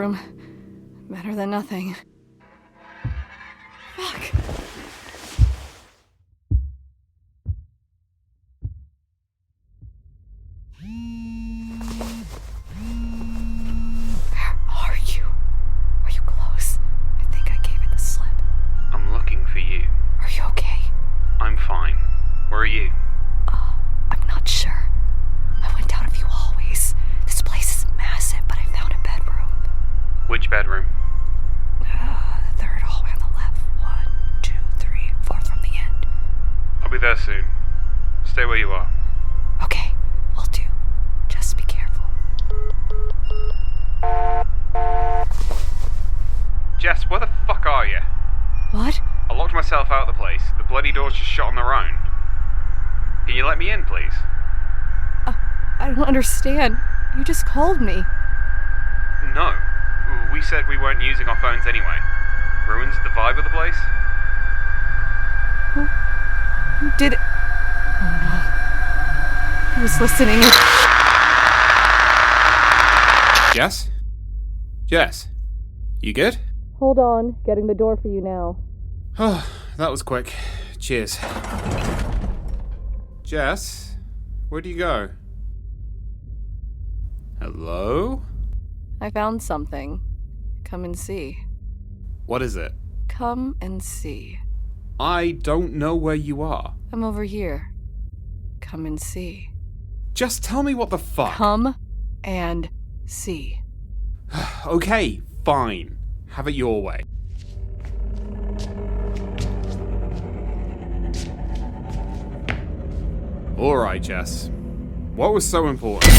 bedroom. Better than nothing. Fuck. Where are you? Are you close? I think I gave it the slip. I'm looking for you. Are you okay? I'm fine. Where are you? I'm not sure. I went down a few hallways. This place is massive, but I found a bedroom. Which bedroom? The third hallway on the left. 1, 2, 3, 4th from the end. I'll be there soon. Stay where you are. Okay, will do. Just be careful. Jess, where the fuck are you? What? I locked myself out of the place. The bloody doors just shut on their own. Can you let me in, please? I don't understand. You just called me. No. We said we weren't using our phones anyway. Ruins the vibe of the place? Who did it? Oh no. He was listening. Jess? Jess? You good? Hold on. Getting the door for you now. Oh, that was quick. Cheers. Jess? Where do you go? Hello? I found something. Come and see. What is it? Come and see. I don't know where you are. I'm over here. Come and see. Just tell me what the fuck. Come and see. Okay, fine. Have it your way. Alright, Jess. What was so important?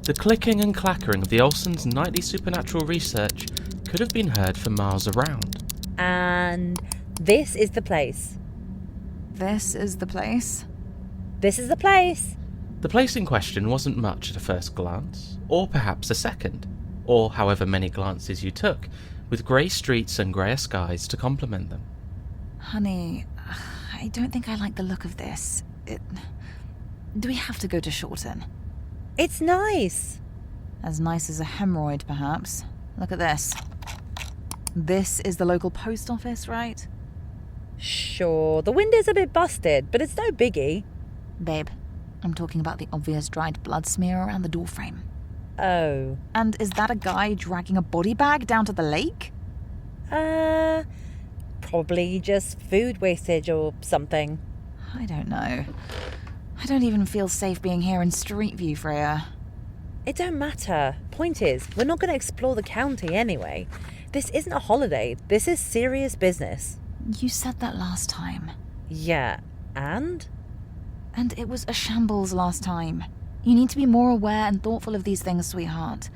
The clicking and clackering of the Olssons' nightly supernatural research could have been heard for miles around. And this is the place. This is the place? This is the place. The place in question wasn't much at a first glance, or perhaps a second, or however many glances you took, with grey streets and greyer skies to complement them. Honey, I don't think I like the look of this. Do we have to go to Shorten? It's nice. As nice as a hemorrhoid, perhaps. Look at this. This is the local post office, right? Sure, the window's a bit busted, but it's no biggie. Babe, I'm talking about the obvious dried blood smear around the doorframe. Oh. And is that a guy dragging a body bag down to the lake? Probably just food wastage or something. I don't know. I don't even feel safe being here in Street View, Freya. It don't matter. Point is, we're not going to explore the county anyway. This isn't a holiday. This is serious business. You said that last time. Yeah, and? And it was a shambles last time. You need to be more aware and thoughtful of these things, sweetheart.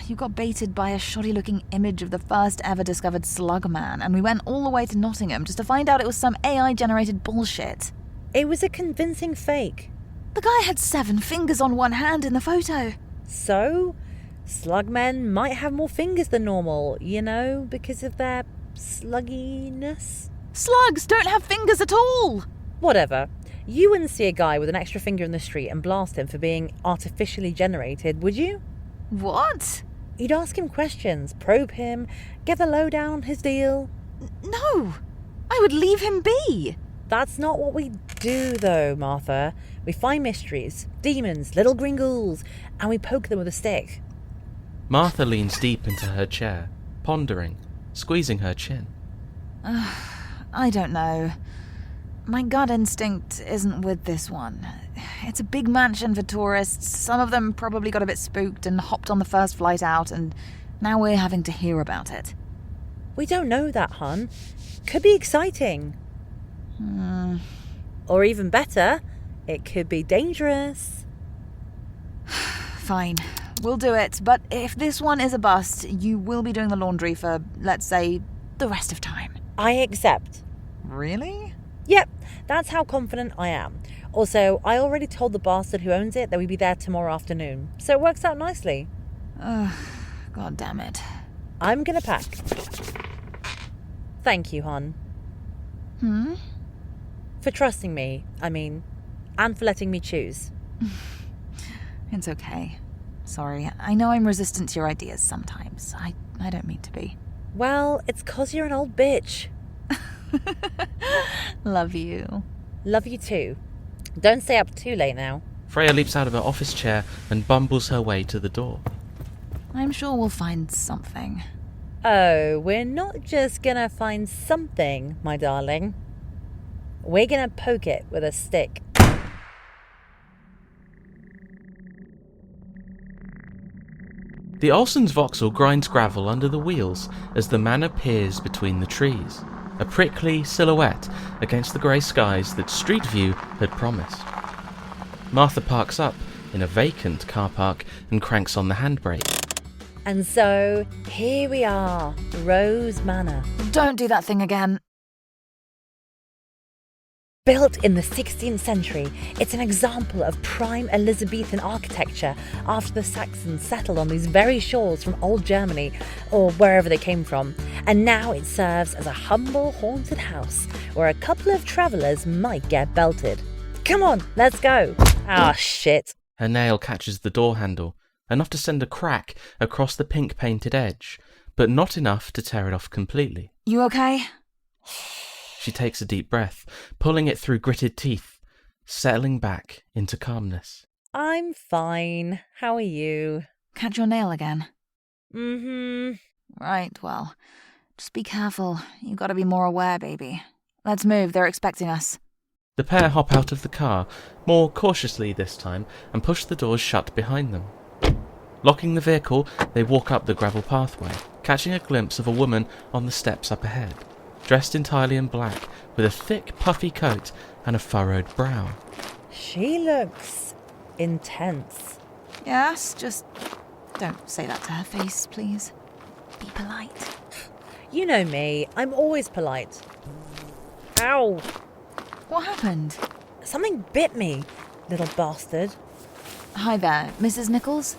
You got baited by a shoddy-looking image of the first ever discovered slug man, and we went all the way to Nottingham just to find out it was some AI-generated bullshit. It was a convincing fake. The guy had 7 fingers on one hand in the photo. So, slugmen might have more fingers than normal, you know, because of their slugginess. Slugs don't have fingers at all! Whatever. You wouldn't see a guy with an extra finger in the street and blast him for being artificially generated, would you? What? You'd ask him questions, probe him, get the lowdown on his deal. No! I would leave him be! That's not what we do, though, Martha. We find mysteries, demons, little green ghouls, and we poke them with a stick. Martha leans deep into her chair, pondering, squeezing her chin. I don't know. My gut instinct isn't with this one. It's a big mansion for tourists. Some of them probably got a bit spooked and hopped on the first flight out, and now we're having to hear about it. We don't know that, hon. Could be exciting. Or even better, it could be dangerous. Fine, we'll do it, but if this one is a bust, you will be doing the laundry for, let's say, the rest of time. I accept. Really? Yep, that's how confident I am. Also, I already told the bastard who owns it that we'd be there tomorrow afternoon, so it works out nicely. God damn it. I'm gonna pack. Thank you, hon. For trusting me, and for letting me choose. It's okay. Sorry, I know I'm resistant to your ideas sometimes. I don't mean to be. Well, it's 'cause you're an old bitch. Love you. Love you too. Don't stay up too late now. Freya leaps out of her office chair and bumbles her way to the door. I'm sure we'll find something. Oh, we're not just gonna find something, my darling. We're gonna poke it with a stick. The Olsson's Vauxhall grinds gravel under the wheels as the manor peers between the trees, a prickly silhouette against the grey skies that Street View had promised. Martha parks up in a vacant car park and cranks on the handbrake. And so, here we are, Rose Manor. Don't do that thing again. Built in the 16th century, it's an example of prime Elizabethan architecture after the Saxons settled on these very shores from old Germany, or wherever they came from. And now it serves as a humble haunted house where a couple of travellers might get belted. Come on, let's go. Ah, shit. Her nail catches the door handle, enough to send a crack across the pink-painted edge, but not enough to tear it off completely. You okay? She takes a deep breath, pulling it through gritted teeth, settling back into calmness. I'm fine. How are you? Catch your nail again? Right, well, just be careful. You gotta be more aware, baby. Let's move, they're expecting us. The pair hop out of the car, more cautiously this time, and push the doors shut behind them. Locking the vehicle, they walk up the gravel pathway, catching a glimpse of a woman on the steps up ahead, dressed entirely in black, with a thick, puffy coat and a furrowed brow. She looks intense. Yes, just don't say that to her face, please. Be polite. You know me, I'm always polite. Ow! What happened? Something bit me, little bastard. Hi there, Mrs. Nichols?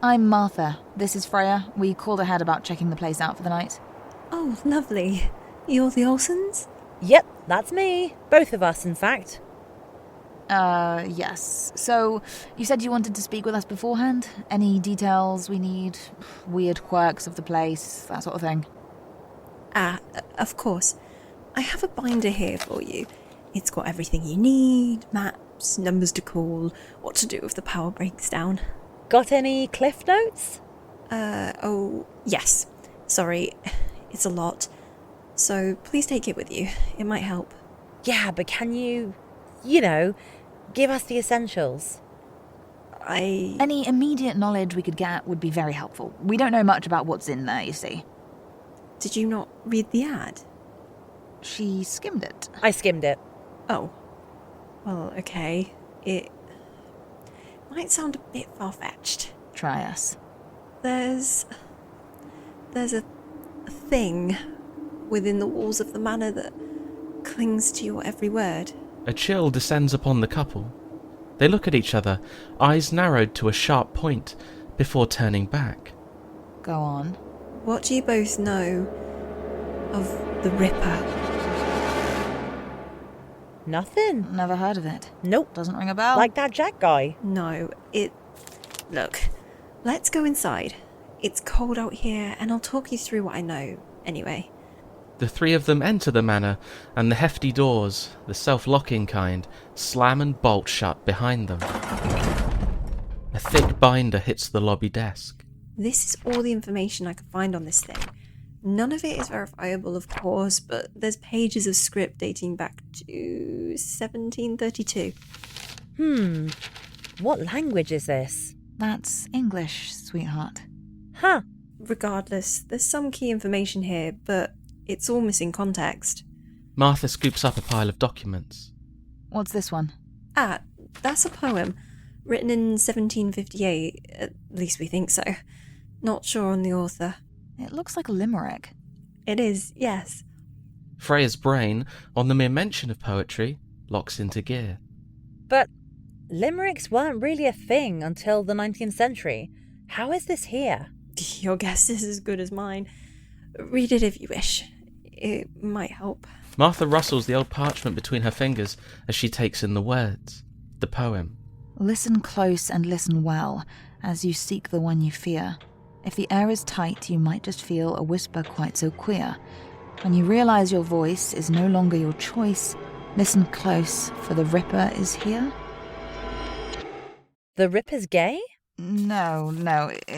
I'm Martha. This is Freya. We called ahead about checking the place out for the night. Oh, lovely. You're the Olssons? Yep, that's me. Both of us, in fact. Yes. So, you said you wanted to speak with us beforehand? Any details we need? Weird quirks of the place, that sort of thing? Of course. I have a binder here for you. It's got everything you need, maps, numbers to call, what to do if the power breaks down. Got any cliff notes? Oh, yes. Sorry, it's a lot. So please take it with you. It might help. Yeah, but can you, give us the essentials? Any immediate knowledge we could get would be very helpful. We don't know much about what's in there, you see. Did you not read the ad? She skimmed it. I skimmed it. Oh. Well, okay. It might sound a bit far-fetched. Try us. There's a thing within the walls of the manor that clings to your every word. A chill descends upon the couple. They look at each other, eyes narrowed to a sharp point, before turning back. Go on. What do you both know of the Ripper? Nothing. Never heard of it. Nope. Doesn't ring a bell. Like that Jack guy. No, Look, let's go inside. It's cold out here, and I'll talk you through what I know, anyway. The three of them enter the manor, and the hefty doors, the self-locking kind, slam and bolt shut behind them. A thick binder hits the lobby desk. This is all the information I could find on this thing. None of it is verifiable, of course, but there's pages of script dating back to 1732. What language is this? That's English, sweetheart. Huh. Regardless, there's some key information here, but it's all missing context. Martha scoops up a pile of documents. What's this one? Ah, that's a poem, written in 1758, at least we think so. Not sure on the author. It looks like a limerick. It is, yes. Freya's brain, on the mere mention of poetry, locks into gear. But limericks weren't really a thing until the 19th century. How is this here? Your guess is as good as mine. Read it if you wish. It might help. Martha rustles the old parchment between her fingers as she takes in the words, the poem. Listen close and listen well, as you seek the one you fear. If the air is tight, you might just feel a whisper quite so queer. When you realise your voice is no longer your choice, listen close, for the Ripper is here. The Ripper's gay? No,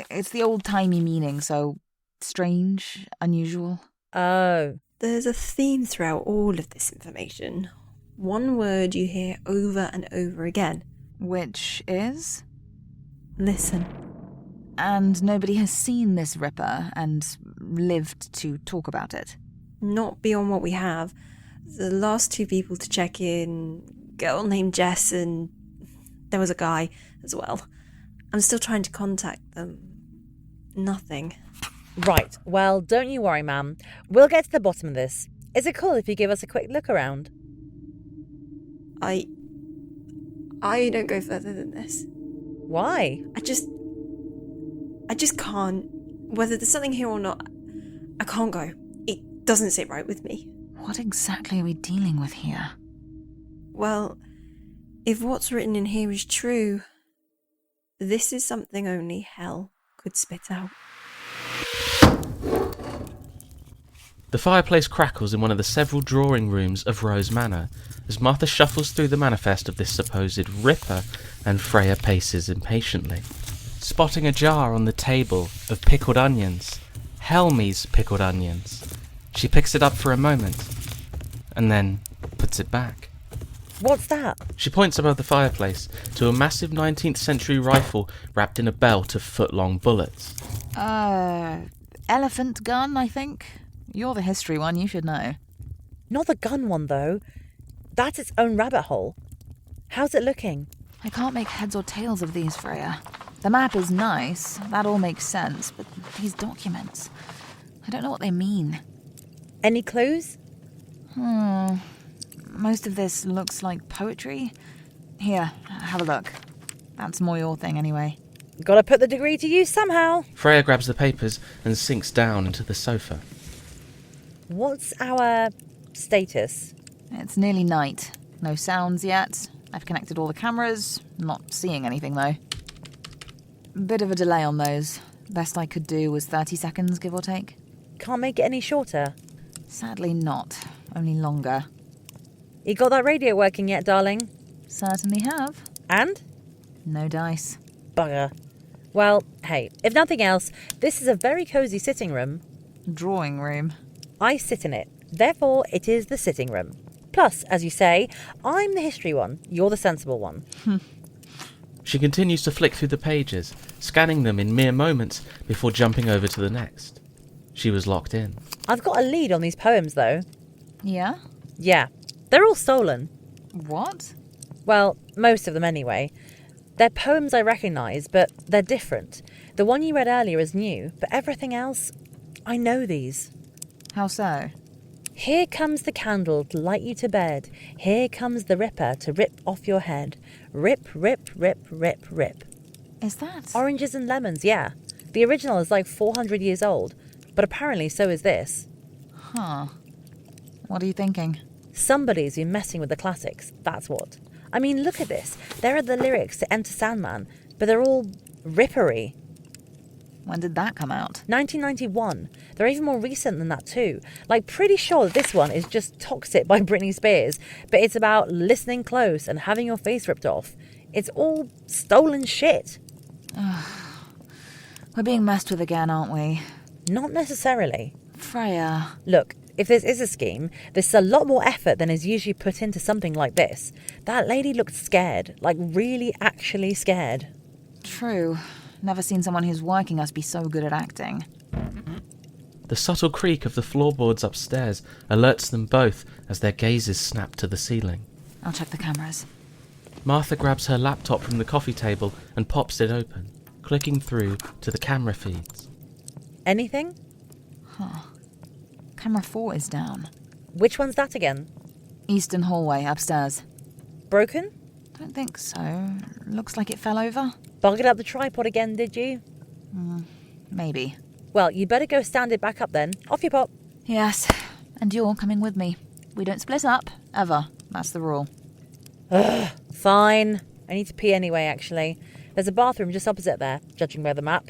it's the old-timey meaning, so strange, unusual. Oh. There's a theme throughout all of this information. One word you hear over and over again. Which is? Listen. And nobody has seen this Ripper and lived to talk about it. Not beyond what we have. The last two people to check in, girl named Jess, and there was a guy as well. I'm still trying to contact them. Nothing. Right, well, don't you worry, ma'am. We'll get to the bottom of this. Is it cool if you give us a quick look around? I don't go further than this. Why? I just can't. Whether there's something here or not, I can't go. It doesn't sit right with me. What exactly are we dealing with here? Well, if what's written in here is true, this is something only hell could spit out. The fireplace crackles in one of the several drawing rooms of Rose Manor as Martha shuffles through the manifest of this supposed Ripper and Freya paces impatiently, spotting a jar on the table of pickled onions. Helmy's pickled onions. She picks it up for a moment and then puts it back. What's that? She points above the fireplace to a massive 19th century rifle wrapped in a belt of foot-long bullets. Elephant gun, I think. You're the history one, you should know. Not the gun one, though. That's its own rabbit hole. How's it looking? I can't make heads or tails of these, Freya. The map is nice, that all makes sense, but these documents, I don't know what they mean. Any clues? Most of this looks like poetry. Here, have a look. That's more your thing anyway. Gotta put the degree to use somehow. Freya grabs the papers and sinks down into the sofa. What's our status? It's nearly night. No sounds yet. I've connected all the cameras. Not seeing anything, though. Bit of a delay on those. Best I could do was 30 seconds, give or take. Can't make it any shorter. Sadly not. Only longer. You got that radio working yet, darling? Certainly have. And? No dice. Bugger. Well, hey, if nothing else, this is a very cosy sitting room. Drawing room. I sit in it. Therefore, it is the sitting room. Plus, as you say, I'm the history one. You're the sensible one. She continues to flick through the pages, scanning them in mere moments before jumping over to the next. She was locked in. I've got a lead on these poems, though. Yeah? Yeah. They're all stolen. What? Well, most of them anyway. They're poems I recognise, but they're different. The one you read earlier is new, but everything else, I know these. How so? Here comes the candle to light you to bed. Here comes the Ripper to rip off your head. Rip, rip, rip, rip, rip. Is that? Oranges and lemons, yeah. The original is like 400 years old, but apparently so is this. Huh. What are you thinking? Somebody's been messing with the classics, that's what. I mean, look at this. There are the lyrics to Enter Sandman, but they're all rippery. When did that come out? 1991. They're even more recent than that too. Like, pretty sure that this one is just Toxic by Britney Spears, but it's about listening close and having your face ripped off. It's all stolen shit. We're being messed with again, aren't we? Not necessarily. Freya. Look, if this is a scheme, this is a lot more effort than is usually put into something like this. That lady looked scared, like really actually scared. True. Never seen someone who's working us be so good at acting. The subtle creak of the floorboards upstairs alerts them both as their gazes snap to the ceiling. I'll check the cameras. Martha grabs her laptop from the coffee table and pops it open, clicking through to the camera feeds. Anything? Camera 4 is down. Which one's that again? Eastern hallway, upstairs. Broken? Don't think so. Looks like it fell over. Buggered up the tripod again, did you? Maybe. Well, you better go stand it back up then. Off you pop. Yes, and you're coming with me. We don't split up, ever. That's the rule. Fine. I need to pee anyway, actually. There's a bathroom just opposite there, judging by the map.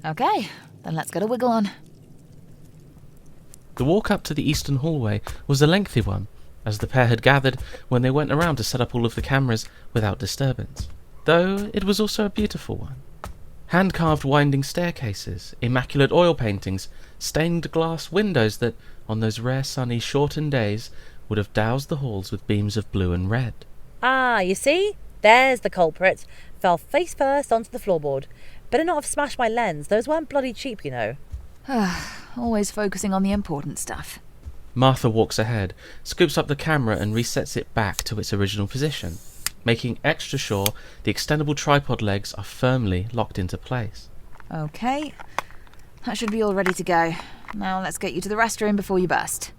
Okay, then let's get a wiggle on. The walk up to the eastern hallway was a lengthy one, as the pair had gathered when they went around to set up all of the cameras without disturbance, though it was also a beautiful one. Hand-carved winding staircases, immaculate oil paintings, stained glass windows that, on those rare sunny shortened days, would have doused the halls with beams of blue and red. Ah, you see? There's the culprit. Fell face first onto the floorboard. Better not have smashed my lens. Those weren't bloody cheap, you know. Always focusing on the important stuff. Martha walks ahead, scoops up the camera and resets it back to its original position, making extra sure the extendable tripod legs are firmly locked into place. Okay, that should be all ready to go. Now let's get you to the restroom before you burst.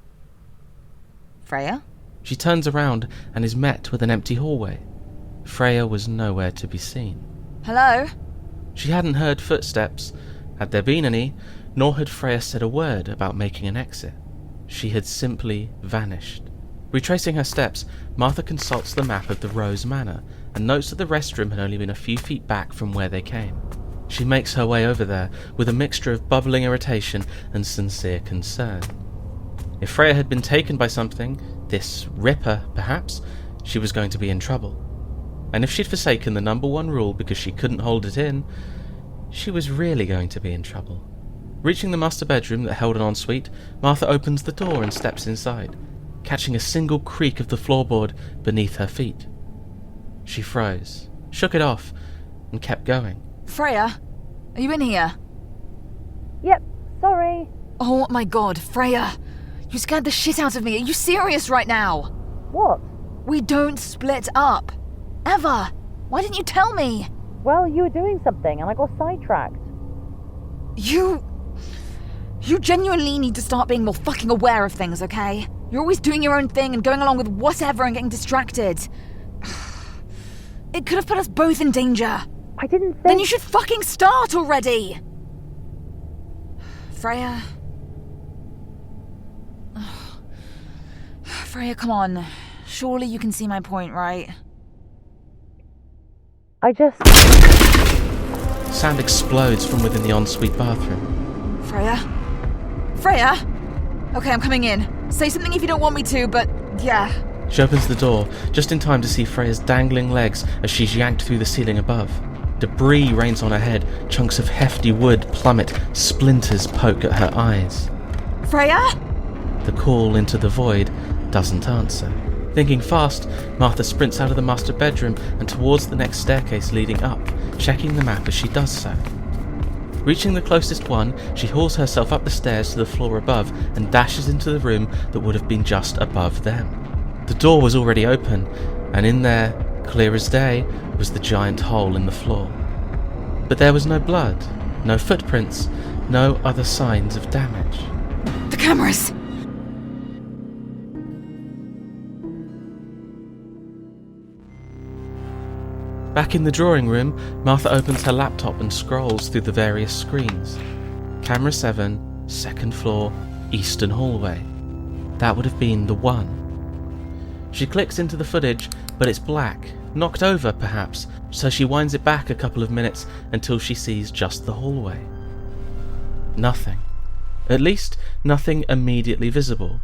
Freya? She turns around and is met with an empty hallway. Freya was nowhere to be seen. Hello? She hadn't heard footsteps, had there been any, nor had Freya said a word about making an exit. She had simply vanished. Retracing her steps, Martha consults the map of the Rose Manor and notes that the restroom had only been a few feet back from where they came. She makes her way over there with a mixture of bubbling irritation and sincere concern. If Freya had been taken by something, this Ripper perhaps, she was going to be in trouble. And if she'd forsaken the number one rule because she couldn't hold it in, she was really going to be in trouble. Reaching the master bedroom that held an ensuite, Martha opens the door and steps inside, catching a single creak of the floorboard beneath her feet. She froze, shook it off, and kept going. Freya? Are you in here? Yep, sorry. Oh my god, Freya! You scared the shit out of me. Are you serious right now? What? We don't split up. Ever. Why didn't you tell me? Well, you were doing something and I got sidetracked. You genuinely need to start being more fucking aware of things, okay? You're always doing your own thing and going along with whatever and getting distracted. It could have put us both in danger. I didn't think... Then you should fucking start already! Freya? Freya, come on. Surely you can see my point, right? I just... Sound explodes from within the ensuite bathroom. Freya? Freya? Okay, I'm coming in. Say something if you don't want me to, but yeah. She opens the door, just in time to see Freya's dangling legs as she's yanked through the ceiling above. Debris rains on her head, chunks of hefty wood plummet, splinters poke at her eyes. Freya? The call into the void doesn't answer. Thinking fast, Martha sprints out of the master bedroom and towards the next staircase leading up, checking the map as she does so. Reaching the closest one, she hauls herself up the stairs to the floor above and dashes into the room that would have been just above them. The door was already open, and in there, clear as day, was the giant hole in the floor. But there was no blood, no footprints, no other signs of damage. The cameras! Back in the drawing room, Martha opens her laptop and scrolls through the various screens. Camera 7, second floor, eastern hallway. That would have been the one. She clicks into the footage, but it's black, knocked over perhaps, so she winds it back a couple of minutes until she sees just the hallway. Nothing. At least, nothing immediately visible.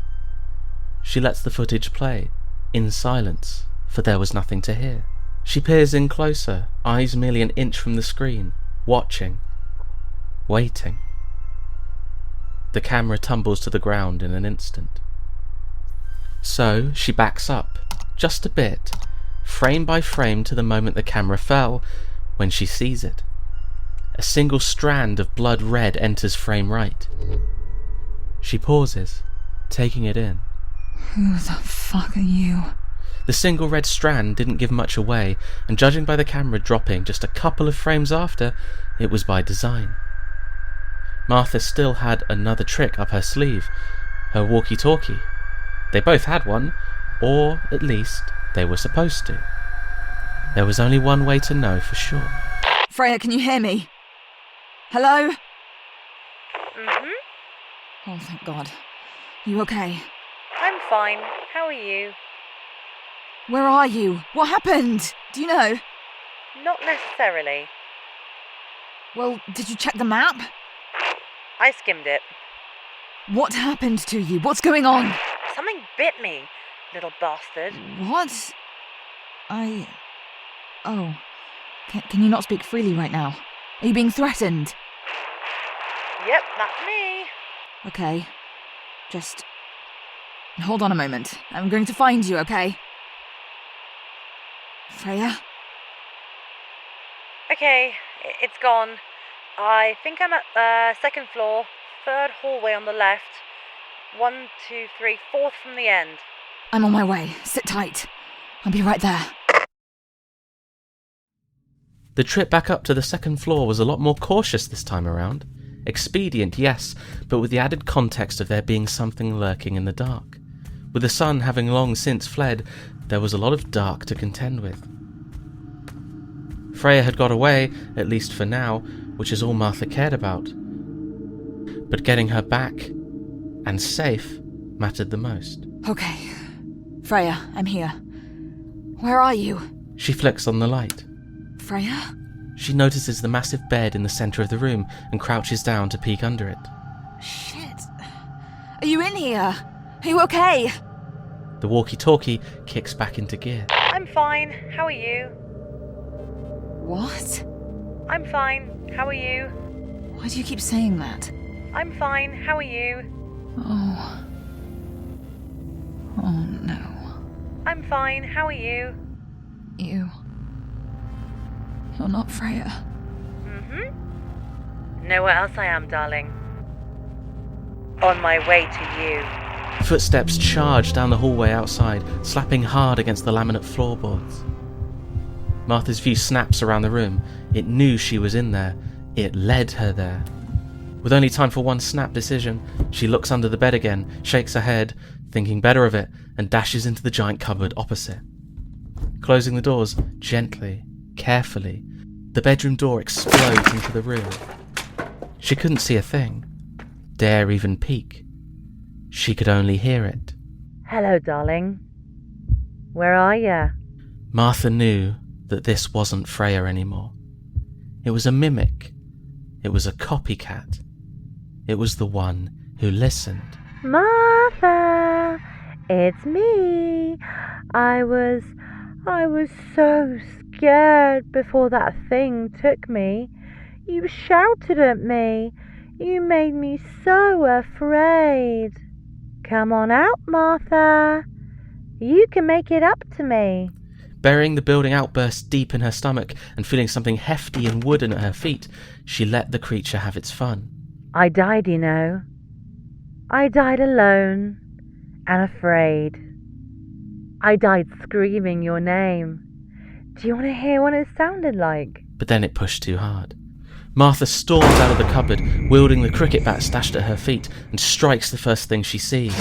She lets the footage play, in silence, for there was nothing to hear. She peers in closer, eyes merely an inch from the screen, watching, waiting. The camera tumbles to the ground in an instant. So she backs up, just a bit, frame by frame to the moment the camera fell, when she sees it. A single strand of blood red enters frame right. She pauses, taking it in. Who the fuck are you? The single red strand didn't give much away, and judging by the camera dropping just a couple of frames after, it was by design. Martha still had another trick up her sleeve, her walkie-talkie. They both had one, or at least they were supposed to. There was only one way to know for sure. Freya, can you hear me? Hello? Mm-hmm. Oh, thank God. You okay? I'm fine. How are you? Where are you? What happened? Do you know? Not necessarily. Well, did you check the map? I skimmed it. What happened to you? What's going on? Something bit me, little bastard. What? Oh. Can you not speak freely right now? Are you being threatened? Yep, that's me. Okay. Just hold on a moment. I'm going to find you, okay? Freya? Okay, it's gone. I think I'm at the second floor, third hallway on the left. 1, 2, 3, fourth from the end. I'm on my way. Sit tight. I'll be right there. The trip back up to the second floor was a lot more cautious this time around. Expedient, yes, but with the added context of there being something lurking in the dark. With the sun having long since fled, there was a lot of dark to contend with. Freya had got away, at least for now, which is all Martha cared about. But getting her back, and safe, mattered the most. Okay. Freya, I'm here. Where are you? She flicks on the light. Freya? She notices the massive bed in the centre of the room and crouches down to peek under it. Shit. Are you in here? Are you okay? The walkie-talkie kicks back into gear. I'm fine. How are you? What? I'm fine. How are you? Why do you keep saying that? I'm fine. How are you? Oh. Oh no. I'm fine. How are you? You're not Freya. Mm-hmm. Know where else I am, darling? On my way to you. Footsteps charge down the hallway outside, slapping hard against the laminate floorboards. Martha's view snaps around the room. It knew she was in there. It led her there. With only time for one snap decision, she looks under the bed again, shakes her head, thinking better of it, and dashes into the giant cupboard opposite. Closing the doors gently, carefully, the bedroom door explodes into the room. She couldn't see a thing, dare even peek. She could only hear it. Hello, darling. Where are ya? Martha knew that this wasn't Freya anymore. It was a mimic. It was a copycat. It was the one who listened. Martha, it's me. I was so scared before that thing took me. You shouted at me. You made me so afraid. Come on out, Martha. You can make it up to me. Burying the building outburst deep in her stomach and feeling something hefty and wooden at her feet, she let the creature have its fun. I died, you know. I died alone and afraid. I died screaming your name. Do you want to hear what it sounded like? But then it pushed too hard. Martha storms out of the cupboard, wielding the cricket bat stashed at her feet, and strikes the first thing she sees.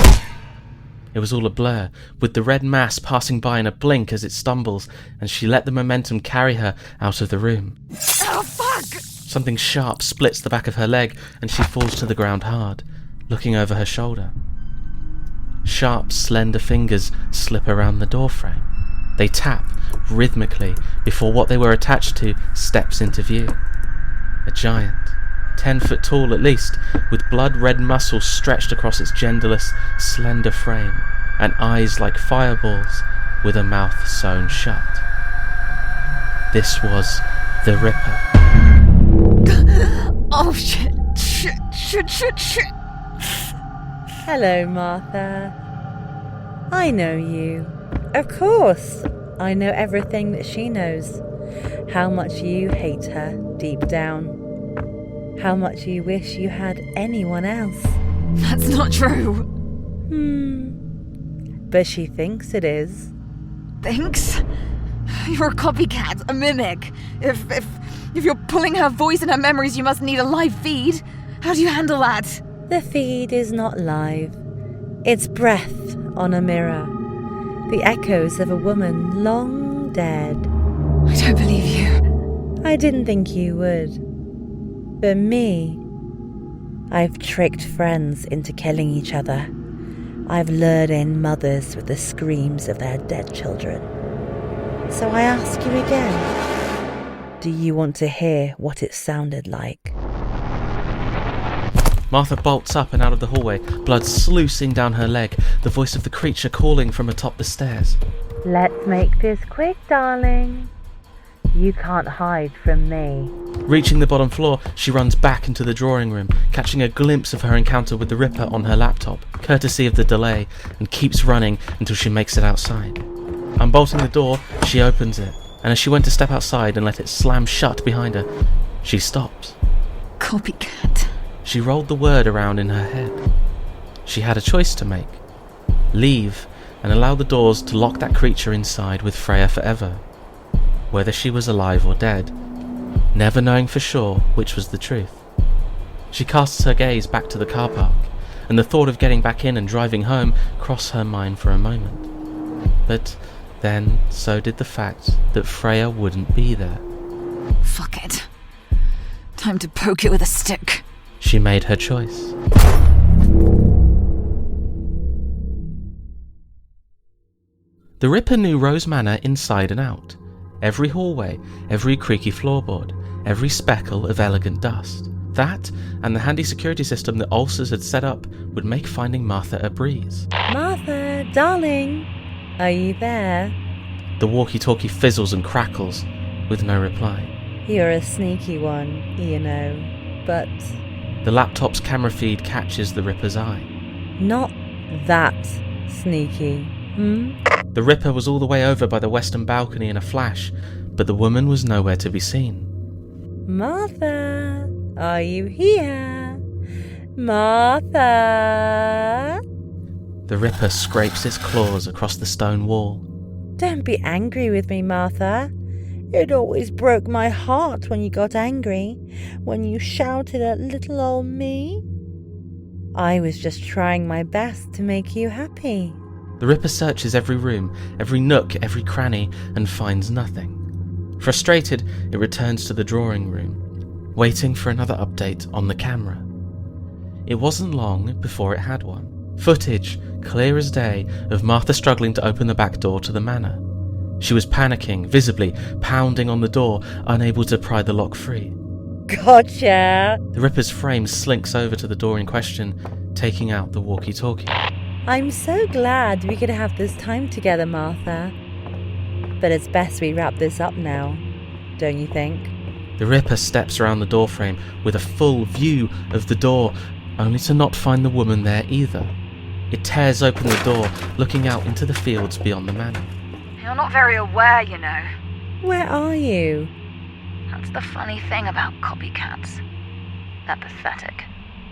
It was all a blur, with the red mass passing by in a blink as it stumbles, and she let the momentum carry her out of the room. Oh, fuck! Something sharp splits the back of her leg, and she falls to the ground hard, looking over her shoulder. Sharp, slender fingers slip around the doorframe. They tap, rhythmically, before what they were attached to steps into view. A giant, 10 foot tall at least, with blood-red muscles stretched across its genderless, slender frame, and eyes like fireballs, with a mouth sewn shut. This was the Ripper. Oh, shit. Hello, Martha. I know you. Of course, I know everything that she knows. How much you hate her deep down. How much you wish you had anyone else. That's not true. But she thinks it is. Thanks? You're a copycat, a mimic. If you're pulling her voice and her memories, you must need a live feed. How do you handle that? The feed is not live. It's breath on a mirror. The echoes of a woman long dead. I don't believe you. I didn't think you would. But me, I've tricked friends into killing each other. I've lured in mothers with the screams of their dead children. So I ask you again, do you want to hear what it sounded like? Martha bolts up and out of the hallway, blood sluicing down her leg, the voice of the creature calling from atop the stairs. Let's make this quick, darling. You can't hide from me. Reaching the bottom floor, she runs back into the drawing room, catching a glimpse of her encounter with the Ripper on her laptop, courtesy of the delay, and keeps running until she makes it outside. Unbolting the door, she opens it, and as she went to step outside and let it slam shut behind her, she stops. Copycat. She rolled the word around in her head. She had a choice to make. Leave and allow the doors to lock that creature inside with Freya forever, whether she was alive or dead, never knowing for sure which was the truth. She casts her gaze back to the car park, and the thought of getting back in and driving home crossed her mind for a moment. But then so did the fact that Freya wouldn't be there. Fuck it. Time to poke it with a stick. She made her choice. The Ripper knew Rose Manor inside and out. Every hallway, every creaky floorboard, every speckle of elegant dust. That, and the handy security system that Olsson had set up, would make finding Martha a breeze. Martha, darling, are you there? The walkie-talkie fizzles and crackles, with no reply. You're a sneaky one, you know, but... The laptop's camera feed catches the Ripper's eye. Not that sneaky, The Ripper was all the way over by the western balcony in a flash, but the woman was nowhere to be seen. Martha, are you here? Martha? The Ripper scrapes its claws across the stone wall. Don't be angry with me, Martha. It always broke my heart when you got angry, when you shouted at little old me. I was just trying my best to make you happy. The Ripper searches every room, every nook, every cranny, and finds nothing. Frustrated, it returns to the drawing room, waiting for another update on the camera. It wasn't long before it had one. Footage, clear as day, of Martha struggling to open the back door to the manor. She was panicking, visibly pounding on the door, unable to pry the lock free. Gotcha! The Ripper's frame slinks over to the door in question, taking out the walkie-talkie. I'm so glad we could have this time together, Martha. But it's best we wrap this up now, don't you think? The Ripper steps around the doorframe with a full view of the door, only to not find the woman there either. It tears open the door, looking out into the fields beyond the manor. You're not very aware, you know. Where are you? That's the funny thing about copycats. They're pathetic.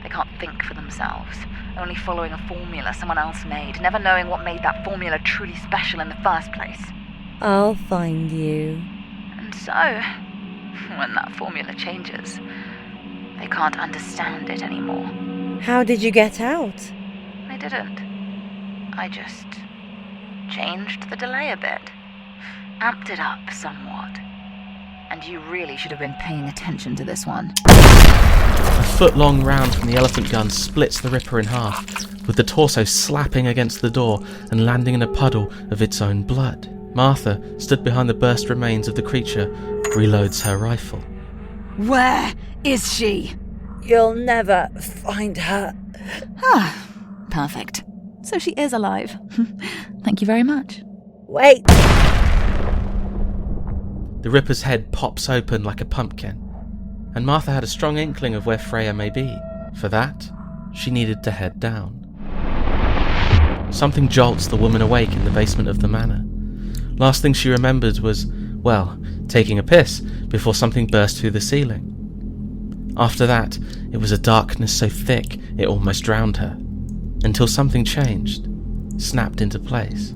They can't think for themselves, only following a formula someone else made, never knowing what made that formula truly special in the first place. I'll find you. And so, when that formula changes, they can't understand it anymore. How did you get out? I didn't. I just changed the delay a bit, amped it up somewhat. And you really should have been paying attention to this one. A foot-long round from the elephant gun splits the Ripper in half, with the torso slapping against the door and landing in a puddle of its own blood. Martha, stood behind the burst remains of the creature, reloads her rifle. Where is she? You'll never find her. Ah, perfect. So she is alive. Thank you very much. Wait! The Ripper's head pops open like a pumpkin, and Martha had a strong inkling of where Freya may be. For that, she needed to head down. Something jolts the woman awake in the basement of the manor. Last thing she remembered was, well, taking a piss before something burst through the ceiling. After that, it was a darkness so thick it almost drowned her, until something changed, snapped into place.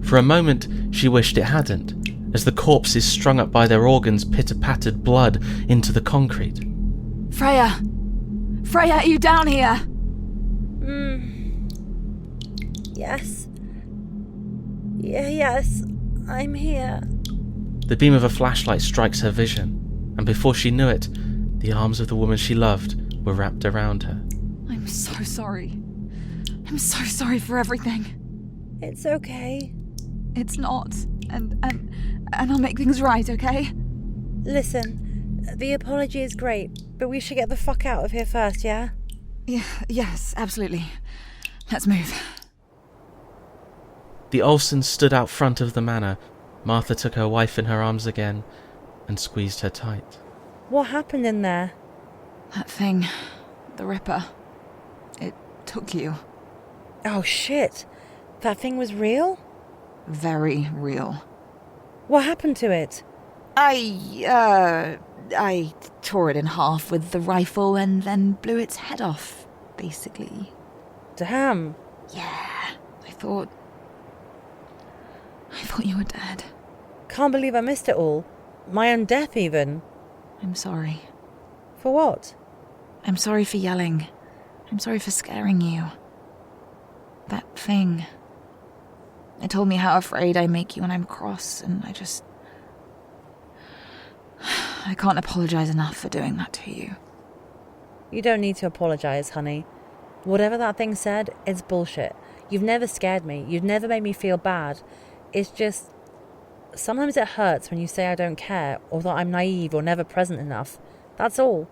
For a moment, she wished it hadn't, as the corpses strung up by their organs pitter-pattered blood into the concrete. Freya! Freya, are you down here? Yes. Yes, I'm here. The beam of a flashlight strikes her vision, and before she knew it, the arms of the woman she loved were wrapped around her. I'm so sorry. I'm so sorry for everything. It's okay. It's not. And I'll make things right, okay? Listen, the apology is great, but we should get the fuck out of here first, yeah? Yes, absolutely. Let's move. The Olsons stood out front of the manor. Martha took her wife in her arms again and squeezed her tight. What happened in there? That thing. The Ripper. It took you. Oh shit. That thing was real? Very real. What happened to it? I tore it in half with the rifle and then blew its head off, basically. Damn. Yeah, I thought you were dead. Can't believe I missed it all. My own death, even. I'm sorry. For what? I'm sorry for yelling. I'm sorry for scaring you. That thing. It told me how afraid I make you when I'm cross, and I can't apologize enough for doing that to you. You don't need to apologize, honey. Whatever that thing said, it's bullshit. You've never scared me. You've never made me feel bad. It's just... sometimes it hurts when you say I don't care, or that I'm naive or never present enough. That's all.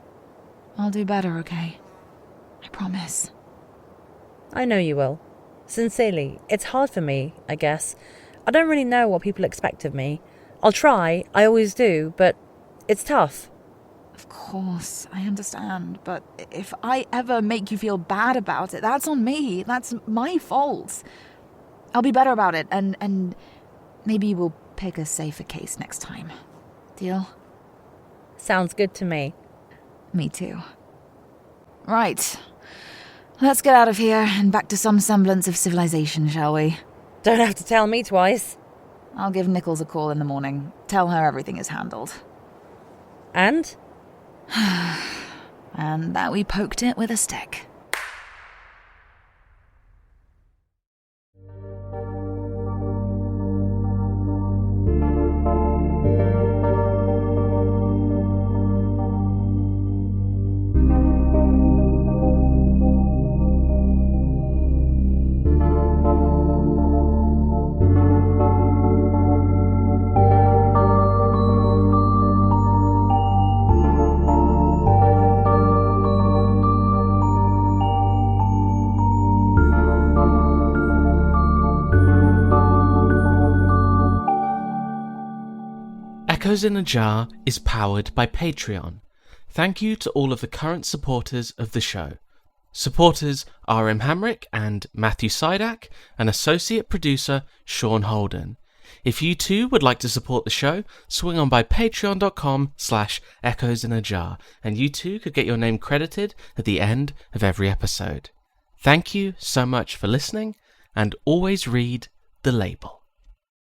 I'll do better, okay? I promise. I know you will. Sincerely, it's hard for me, I guess. I don't really know what people expect of me. I'll try, I always do, but it's tough. Of course, I understand, but if I ever make you feel bad about it, that's on me. That's my fault. I'll be better about it, and maybe we'll pick a safer case next time. Deal? Sounds good to me. Me too. Right. Let's get out of here and back to some semblance of civilization, shall we? Don't have to tell me twice. I'll give Nichols a call in the morning. Tell her everything is handled. And? And that we poked it with a stick. Echoes in a Jar is powered by Patreon. Thank you to all of the current supporters of the show. Supporters are Hamrick and Matthew Siadak, and associate producer Sean Holden. If you too would like to support the show, swing on by patreon.com/echoesinajar, and you too could get your name credited at the end of every episode. Thank you so much for listening, and always read the label.